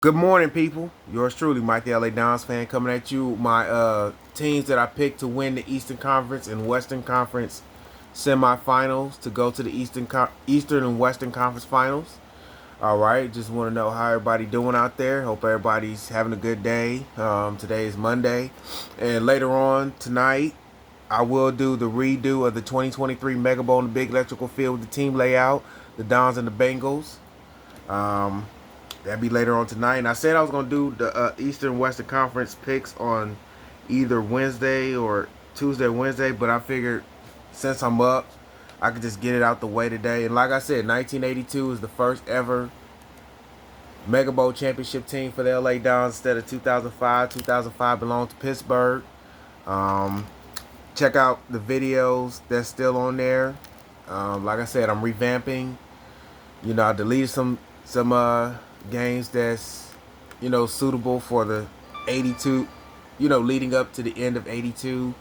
Good morning, people. Yours truly, Miketheladonsfan, coming at you. My teams that I picked to win the Eastern Conference and Western Conference semifinals to go to the Eastern and Western Conference Finals. All right, just want to know how everybody doing out there. Hope everybody's having a good day. Today is Monday, and later on tonight, I will do the redo of the 2023 Mega Bowl in the big electrical field with the team layout, the Dons and the Bengals. Um, That'd be later on tonight. And I said I was going to do the Eastern Western Conference picks on either Wednesday or Tuesday or Wednesday. But I figured since I'm up, I could just get it out the way today. And like I said, 1982 is the first ever Mega Bowl championship team for the LA Dons instead of 2005. 2005 belonged to Pittsburgh. Um, Check out the videos that's still on there. Like I said, I'm revamping. I deleted some games that's suitable for the 82, leading up to the end of 82,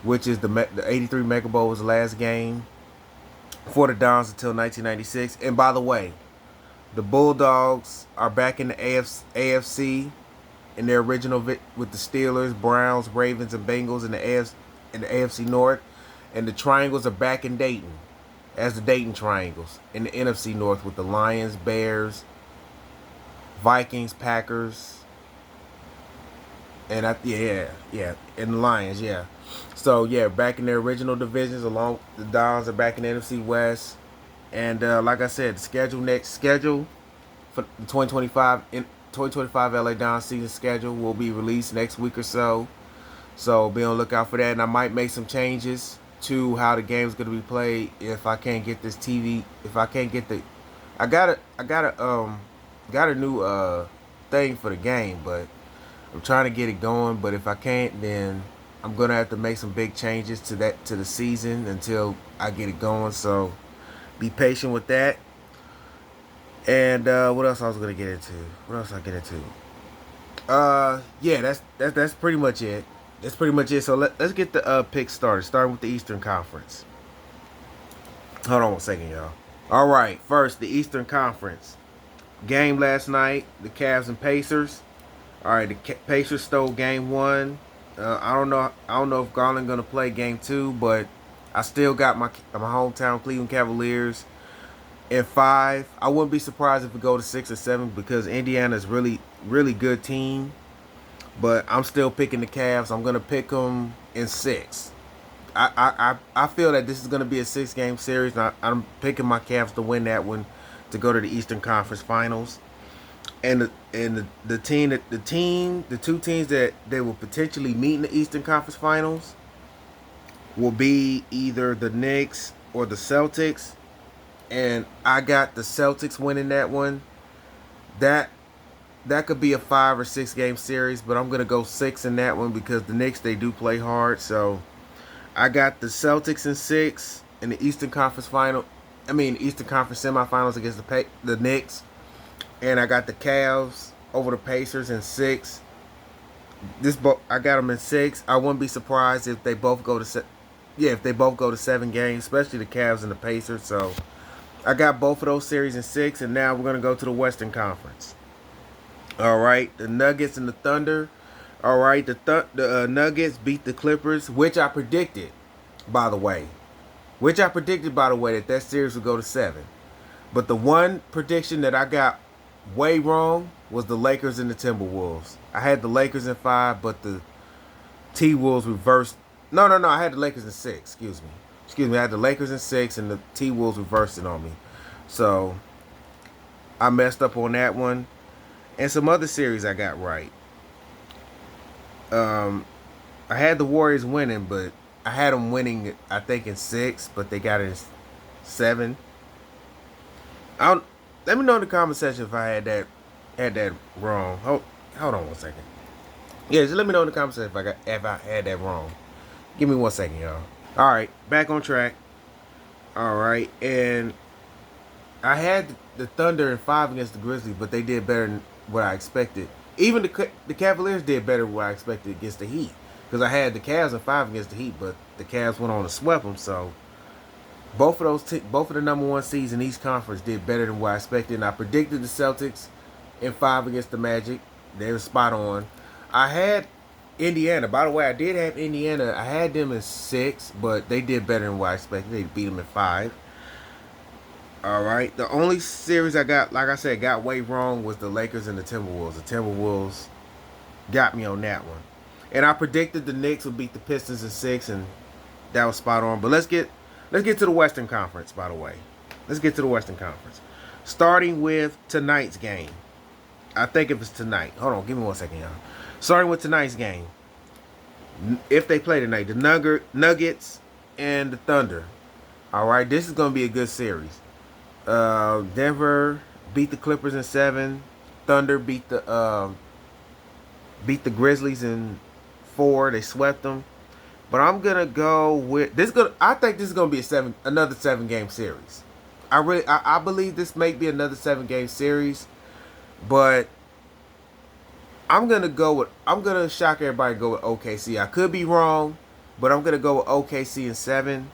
which is the 83 Mega Bowl was the last game for the Dons until 1996. And by the way, the Bulldogs are back in the AFC in their original with the Steelers, Browns, Ravens, and Bengals in the AFC North, and the Triangles are back in Dayton as the Dayton Triangles in the NFC North with the Lions, Bears, Vikings, Packers, and and the Lions, yeah. So yeah, back in their original divisions, along the Dons are back in the NFC West, and like I said, the schedule for the 2025 LA Dons season schedule will be released next week or so. So be on the lookout for that, and I might make some changes to how the game's gonna be played if I can't get this TV. If I can't get the, got a new thing for the game, but I'm trying to get it going. But if I can't, then I'm gonna have to make some big changes to the season until I get it going. So be patient with that. And what else I was gonna get into? What else I get into? Yeah, that's pretty much it. That's pretty much it. So let's get the picks started. Starting with the Eastern Conference. Hold on one second, y'all. All right, first the Eastern Conference game last night. The Cavs and Pacers. All right, the Pacers stole game one. I don't know. I don't know if Garland gonna play game two, but I still got my hometown Cleveland Cavaliers in 5. I wouldn't be surprised if we go to 6 or 7 because Indiana's really good team. But I'm still picking the Cavs. I'm gonna pick them in 6. I feel that this is gonna be a 6-game series. And I'm picking my Cavs to win that one, to go to the Eastern Conference Finals. And the two teams that they will potentially meet in the Eastern Conference Finals will be either the Knicks or the Celtics. And I got the Celtics winning that one. That could be a 5 or 6 game series, but I'm gonna go 6 in that one because the Knicks, they do play hard. So I got the Celtics in 6 in the Eastern Conference Eastern Conference semifinals against the Knicks, and I got the Cavs over the Pacers in 6. I got them in 6. I wouldn't be surprised if they both go to if they both go to 7 games, especially the Cavs and the Pacers. So I got both of those series in 6, and now we're gonna go to the Western Conference. All right, the Nuggets and the Thunder. All right, the Nuggets beat the Clippers, which I predicted, by the way. That series would go to 7. But the one prediction that I got way wrong was the Lakers and the Timberwolves. I had the Lakers in 5, but the T-Wolves reversed. No. I had the Lakers in 6. Excuse me. I had the Lakers in 6, and the T-Wolves reversed it on me. So I messed up on that one. And some other series I got right. I had the Warriors winning, but I had them winning, I think, in 6, but they got it in 7. Let me know in the comment section if I had that wrong. Hold on one second. Yeah, just let me know in the comment section if I had that wrong. Give me 1 second, y'all. All right, back on track. All right, and I had the Thunder in 5 against the Grizzlies, but they did better than what I expected. Even the Cavaliers did better than what I expected against the Heat, because I had the Cavs in 5 against the Heat, but the Cavs went on to sweep them. So both of the number 1 seeds in each conference did better than what I expected. And I predicted the Celtics and 5 against the Magic. They were spot on. I had Indiana. By the way, I did have Indiana. I had them in 6, but they did better than what I expected. They beat them in 5. All right. The only series I got, like I said, got way wrong was the Lakers and the Timberwolves. The Timberwolves got me on that one. And I predicted the Knicks would beat the Pistons in 6, and that was spot on. But let's get to the Western Conference, by the way. Let's get to the Western Conference. Starting with tonight's game. I think if it's tonight. Hold on, give me 1 second, y'all. Starting with tonight's game. If they play tonight, the Nuggets and the Thunder. All right, this is going to be a good series. Denver beat the Clippers in 7. Thunder beat the Grizzlies in 4. They swept them. But I'm gonna go with this. I think this is gonna be another 7-game series. I believe this may be another 7-game series, but I'm gonna shock everybody and go with OKC. I could be wrong, but I'm gonna go with OKC in 7.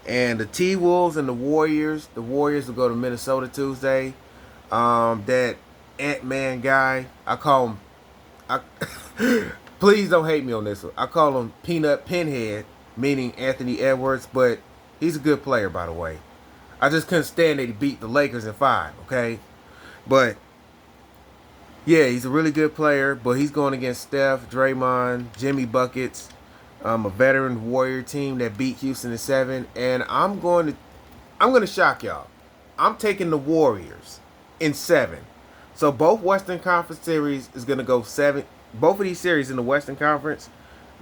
And the T-Wolves and the Warriors will go to Minnesota Tuesday. That Ant-Man guy, I call him. Please don't hate me on this one. I call him Peanut Pinhead, meaning Anthony Edwards, but he's a good player, by the way. I just couldn't stand that he beat the Lakers in 5, okay? But, yeah, he's a really good player, but he's going against Steph, Draymond, Jimmy Buckets, a veteran Warrior team that beat Houston in 7, and I'm going to shock y'all. I'm taking the Warriors in 7. So both Western Conference series is going to go 7. Both of these series in the Western Conference,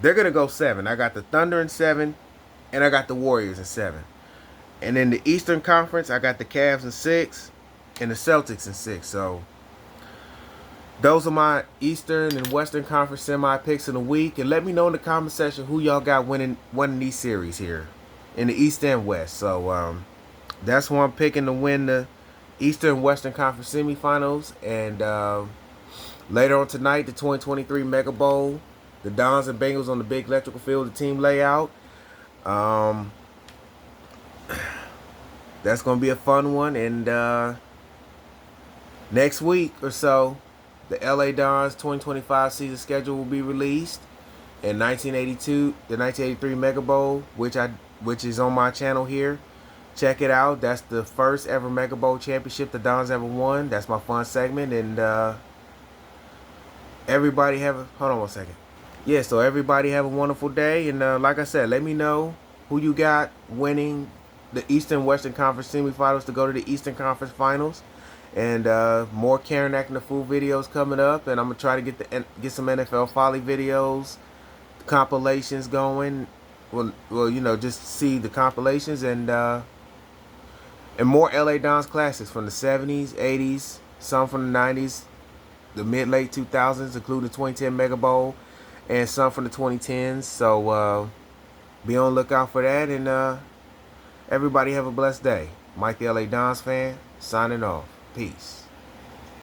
they're going to go 7. I got the Thunder in 7, and I got the Warriors in 7. And in the Eastern Conference, I got the Cavs in 6 and the Celtics in 6. So those are my Eastern and Western Conference semi-picks of the week. And let me know in the comment section who y'all got winning these series here in the East and West. So that's who I'm picking to win the Eastern and Western Conference semifinals. And later on tonight, the 2023 Mega Bowl, the Dons and Bengals on the big electrical field, the team layout. That's going to be a fun one. And next week or so, the LA Dons 2025 season schedule will be released. In 1982, the 1983 Mega Bowl, which is on my channel here. Check it out. That's the first ever Mega Bowl championship the Dons ever won. That's my fun segment. And everybody hold on 1 second. Yeah, so everybody have a wonderful day. And like I said, let me know who you got winning the Eastern Western Conference semifinals to go to the Eastern Conference Finals. And more Karen Acting the Fool videos coming up. And I'm going to try to get some NFL Folly videos, compilations going. Well, you know, just see the compilations. And more LA Dons classics from the 70s, 80s, some from the 90s, the mid-late 2000s, including the 2010 Mega Bowl, and some from the 2010s. So be on the lookout for that. And everybody have a blessed day. Mike the LA Dons fan, signing off. Peace.